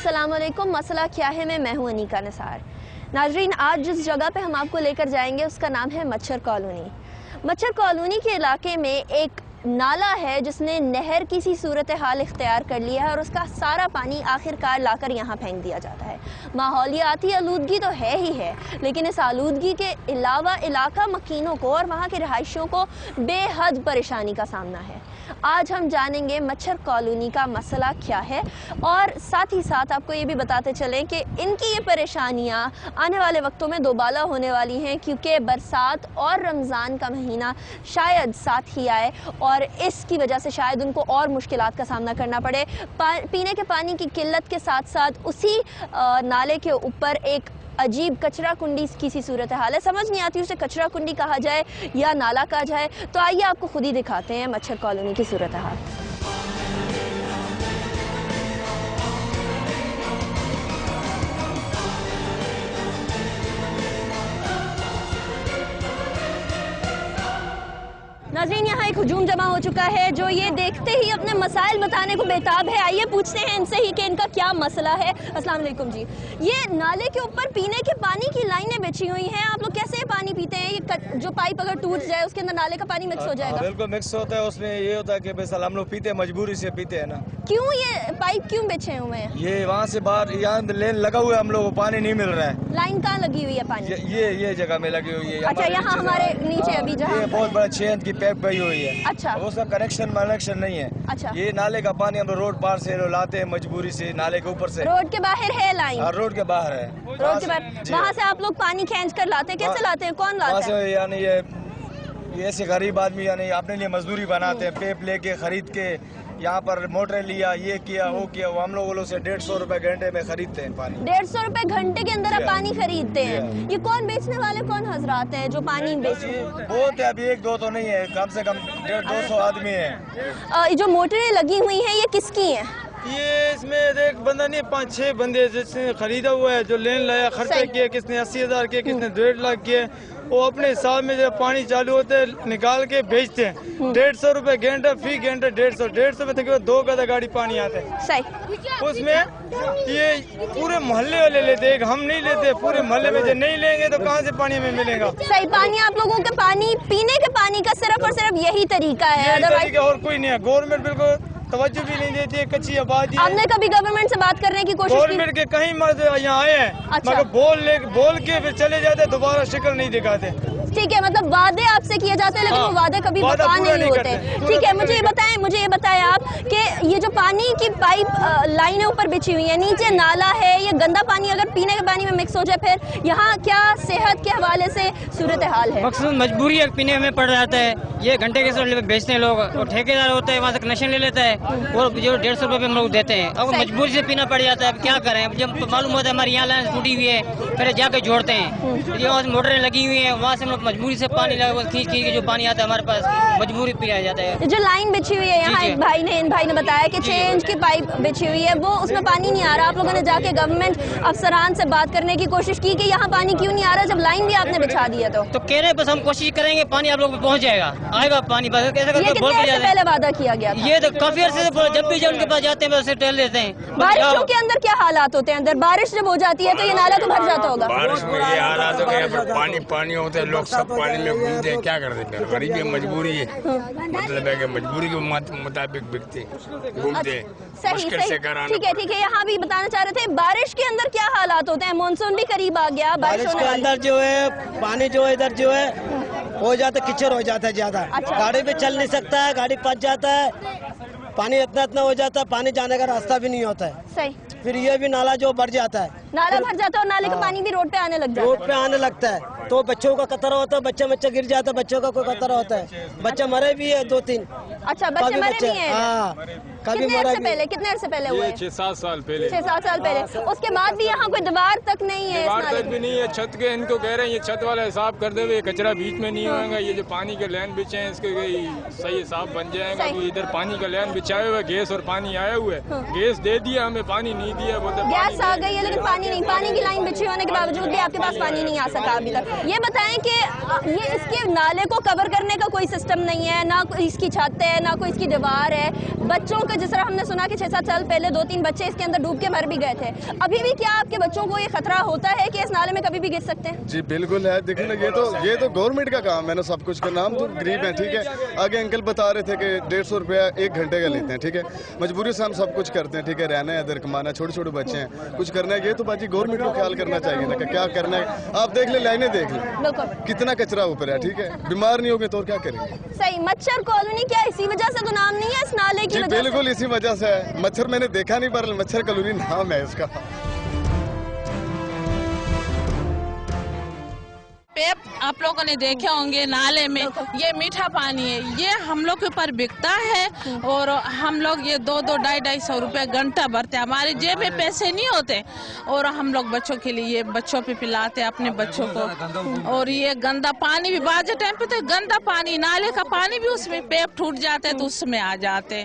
अस्सलाम वालेकुम। मसला क्या है मैं हूं अनीका निसार। नाजरीन, आज जिस जगह पे हम आपको लेकर जाएंगे उसका नाम है मच्छर कॉलोनी। मच्छर कॉलोनी के इलाके में एक नाला है जिसने नहर की सी सूरत हाल इख्तियार कर लिया है और उसका सारा पानी आखिरकार लाकर यहाँ फेंक दिया जाता है। माहौलियाती आलूदगी तो है ही है, लेकिन इस आलूदगी के अलावा इलाका मकीनों को और वहाँ के रहायशियों को बेहद परेशानी का सामना है। आज हम जानेंगे मच्छर कॉलोनी का मसला क्या है और साथ ही साथ आपको ये भी बताते चलें कि इनकी ये परेशानियाँ आने वाले वक्तों में दोबाला होने वाली हैं, क्योंकि बरसात और रमज़ान का महीना शायद साथ ही आए और इसकी वजह से शायद उनको और मुश्किलात का सामना करना पड़े। पीने के पानी की किल्लत के साथ साथ उसी नाले के ऊपर एक अजीब कचरा कुंडी की सी सूरत हाल है। समझ नहीं आती उसे कचरा कुंडी कहा जाए या नाला कहा जाए। तो आइए आपको खुद ही दिखाते हैं मच्छर कॉलोनी की सूरत हाल। नाज़रीन, यहाँ एक हुजूम जमा हो चुका है जो ये देखते ही अपने मसाइल बताने को बेताब है। आइए पूछते हैं इनसे ही कि इनका क्या मसला है। अस्सलाम वालेकुम जी, ये नाले के ऊपर पीने के पानी की लाइनें बिछी हुई हैं, आप लोग कैसे पानी पीते हैं? ये जो पाइप अगर टूट जाए उसके अंदर नाले का पानी मिक्स हो जाएगा? बिल्कुल मिक्स होता है। उसमें ये होता है कि बस हम लोग पीते हैं, मजबूरी से पीते हैं ना। क्यों ये पाइप क्यों बिछे हुए हैं? ये वहाँ से बाहर यहाँ लेन लगा हुआ है, हम लोग को पानी नहीं मिल रहा है। लाइन कहाँ लगी हुई है पानी? ये जगह में लगी हुई है। अच्छा, यहाँ हमारे नीचे अभी जहाँ ये बहुत बड़ा 6 इंच की पाइप गई हुई है। अच्छा, उसका कनेक्शन नहीं है। अच्छा, ये नाले का पानी हम लोग रोड पार से लाते हैं मजबूरी से, नाले के ऊपर से। रोड के बाहर है लाइन? रोड के बाहर है। रोड के बाहर, वहाँ से आप लोग पानी खींच कर लाते हैं? कैसे लाते हैं, कौन लाता है? यानी ये ऐसे गरीब आदमी यानी अपने लिए मजदूरी बनाते हैं, पेप लेके खरीद के यहाँ पर मोटर लिया, ये किया वो किया। वो हम लोगों से 150 रुपए घंटे में खरीदते हैं पानी। 150 रुपए घंटे के अंदर आप पानी खरीदते हैं? ये कौन बेचने वाले, कौन हजरात हैं जो पानी बेच रहे हैं? बहुत है, अभी 1-2 तो नहीं है, कम से कम 150-200 आदमी है। जो मोटरें लगी हुई हैं ये किसकी हैं? ये इसमें एक बंदा नहीं, 5-6 बंदे जिसने खरीदा हुआ है, जो लेन लाया, खर्चा किया, किसने 80,000 किया, किसने 1.5 लाख किया। वो अपने हिसाब में जब पानी चालू होते है निकाल के बेचते हैं। 150 रुपए घंटा, फी घंटा 150 में तक 2 गधा गाड़ी पानी आते हैं। सही। उसमें ये पूरे मोहल्ले वाले लेते हैं, हम नहीं लेते। पूरे मोहल्ले में जो नहीं लेंगे तो कहाँ से पानी हमें मिलेगा? सही। पानी आप लोगों के पानी पीने के पानी का सिर्फ और सिर्फ यही तरीका है, अदरवाइज और कोई नहीं है। गवर्नमेंट बिल्कुल तवज्जो भी नहीं देती है, कच्ची आबादी। आपने कभी गवर्नमेंट से बात करने की कोशिश की? गवर्नमेंट के कहीं मर्द यहाँ आए हैं, अच्छा, मगर बोल के फिर चले जाते, दोबारा शक्ल नहीं दिखाते। ठीक है, मतलब वादे आपसे किए जाते हैं लेकिन वो वादे कभी वफा नहीं होते। ठीक है, मुझे ये बताएं आप कि ये जो पानी की पाइप लाइनें ऊपर बिछी हुई है, नीचे नाला है, ये गंदा पानी अगर पीने के पानी में मिक्स हो जाए फिर यहाँ क्या सेहत के हवाले से सूरत हाल है? मकसूद मजबूरी है, पीने में पड़ जाता है। ये घंटे के बेचते हैं लोग, और ठेकेदार होता है वहाँ से कनेक्शन ले लेता है और जो 150 रुपए हम लोग देते हैं। अब मजबूरी से पीना पड़ जाता है, अब क्या करें? जब मालूम होता है हमारी यहाँ लाइन टूटी हुई है, फिर जाके जोड़ते हैं। ये वहाँ से मोटरें लगी हुई है, वहाँ से हम लोग मजबूरी से पानी खींच के जो पानी आता है हमारे पास, मजबूरी पिया जाता है। जो लाइन बिछी हुई है यहाँ, इन भाई ने बताया कि 6 इंच की पाइप बिछी हुई है, वो उसमें पानी नहीं आ रहा। आप लोगों ने जाके गवर्नमेंट अफसरान से बात करने की कोशिश की कि यहाँ पानी क्यों नहीं आ रहा जब लाइन भी आपने बिछा दी है? तो कह रहे बस हम कोशिश करेंगे, पानी आप लोग पहुँच जाएगा, आएगा पानी। बस कैसे पहले वादा किया गया था? ये तो काफी अर्से से जब भी उनके पास जाते हैं बस टहल लेते हैं। बारिशों के अंदर क्या हालात होते हैं? अंदर बारिश जब हो जाती है तो ये नाला तो भर जाता होगा। बारिश में ये हालात हो गए, पानी होता है, लोग सब पानी में घूमते हैं, क्या करते हैं? गरीबी मजबूरी है, मतलब है कि मजबूरी के मुताबिक बिकते घूमते, मुश्किल से कराना। ठीक है, यहाँ भी बताना चाह रहे थे बारिश के अंदर क्या हालात होते हैं? मानसून भी करीब आ गया, बारिश के अंदर जो है पानी जो है इधर जो है हो जाता है, कीचड़ हो जाता है ज्यादा। अच्छा। गाड़ी भी चल नहीं सकता है, गाड़ी फंस जाता है, पानी इतना हो जाता है, पानी जाने का रास्ता भी नहीं होता है। सही। फिर ये भी नाला जो भर जाता है, नाला भर जाता है और नाले का पानी भी रोड पे आने लग जाता है। रोड पे आने लगता है तो बच्चों का खतरा होता है, बच्चा गिर जाता है, बच्चों का कोई खतरा होता है। बच्चे मरे भी है 2-3। अच्छा, बच्चे मरे भी हैं? हाँ, कभी कितने अर्से पहले हुए? 6-7 साल पहले। 6-7 साल पहले। उसके बाद भी यहाँ कोई दीवार तक नहीं है? दीवार तक भी नहीं है, छत के इनको कह रहे हैं ये छत वाला हिसाब कर दे, कचरा बीच में नहीं होगा। ये जो पानी के लाइन बिछे हैं इसके सही हिसाब बन जाएगा। इधर पानी का लाइन बिछाए हुए, गैस और पानी आया हुआ है, गैस दे दिया हमें, पानी नहीं दिया। गैस आ गई है लेकिन पानी नहीं। पानी की लाइन बिछी होने के बावजूद भी आपके पास पानी नहीं आ सका अभी तक। یہ بتائیں کہ یہ اس کے نالے کو کور کرنے کا کوئی سسٹم نہیں ہے, نہ کوئی اس کی چھت ہے, نہ کوئی اس کی دیوار ہے. بچوں کے جس طرح ہم نے سنا کہ 6-7 سال پہلے 2-3 بچے اس کے اندر ڈوب کے مر بھی گئے تھے, ابھی بھی کیا آپ کے بچوں کو یہ خطرہ ہوتا ہے کہ اس نالے میں کبھی بھی گر سکتے ہیں؟ جی بالکل ہے. دیکھیں نا, یہ تو گورنمنٹ کا کام ہے نا سب کچھ کا. نام تو غریب ہیں, ٹھیک ہے. آگے انکل بتا رہے تھے کہ 150 روپیہ 1 گھنٹے کا لیتے ہیں, ٹھیک ہے. مجبوری سے ہم سب کچھ کرتے ہیں, ٹھیک ہے. رہنا ہے ادھر, کمانا ہے, چھوٹے چھوٹے بچے ہیں, کچھ کرنا ہے. یہ تو باجی گورنمنٹ کو خیال کرنا چاہیے نا کہ کیا کرنا ہے. آپ دیکھ لیں, لائنیں دیکھ لیں کتنا کچرا اوپر ہے, ٹھیک ہے. بیمار نہیں ہوگے تو اور کیا کریں گے. صحیح. مچھر کالونی کیا اسی وجہ سے تو نام نہیں ہے اس نالے کی جی وجہ سے؟ بالکل اسی وجہ سے ہے. مچھر میں نے دیکھا نہیں, پر مچھر کالونی نام ہے اس کا. پیپ آپ لوگوں نے دیکھے ہوں گے نالے میں, یہ میٹھا پانی ہے, یہ ہم لوگ کے اوپر بکتا ہے اور ہم لوگ یہ 200-250 روپے گھنٹہ بھرتے ہیں. ہمارے جیب میں پیسے نہیں ہوتے اور ہم لوگ بچوں کے لیے بچوں پہ پلاتے اپنے بچوں کو. اور یہ گندا پانی بھی بعض ٹائم پہ تو گندا پانی, نالے کا پانی بھی اس میں پیپ ٹوٹ جاتے تو اس میں آ جاتے.